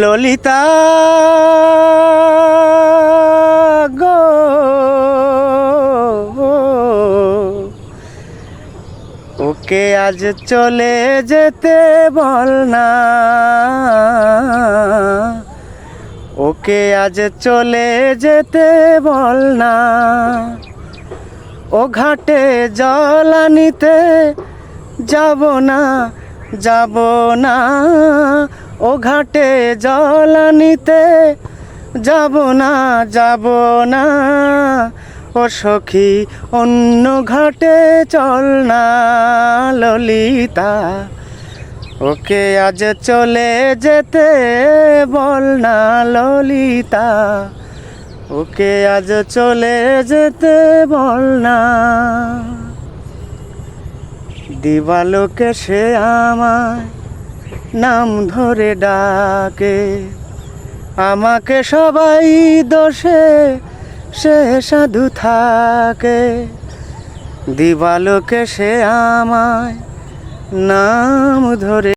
ললিতা গো ওকে আজ চলে যেতে বল না, ওকে আজ চলে যেতে বল না। ও ঘাটে জল আনিতে যাব না, যাব না। ও ঘাটে জল আনিতে যাব না, যাব না। ও সখী অন্য ঘাটে চল না ললিতা, ওকে আজ চলে যেতে বল না ললিতা, ওকে আজ চলে যেতে বল না। দিবালোকে সে আমায় নাম ধরে ডাকে, আমাকে সবাই দোষে সে সাধু থাকে। দিবালোকে সে আমায় নাম ধরে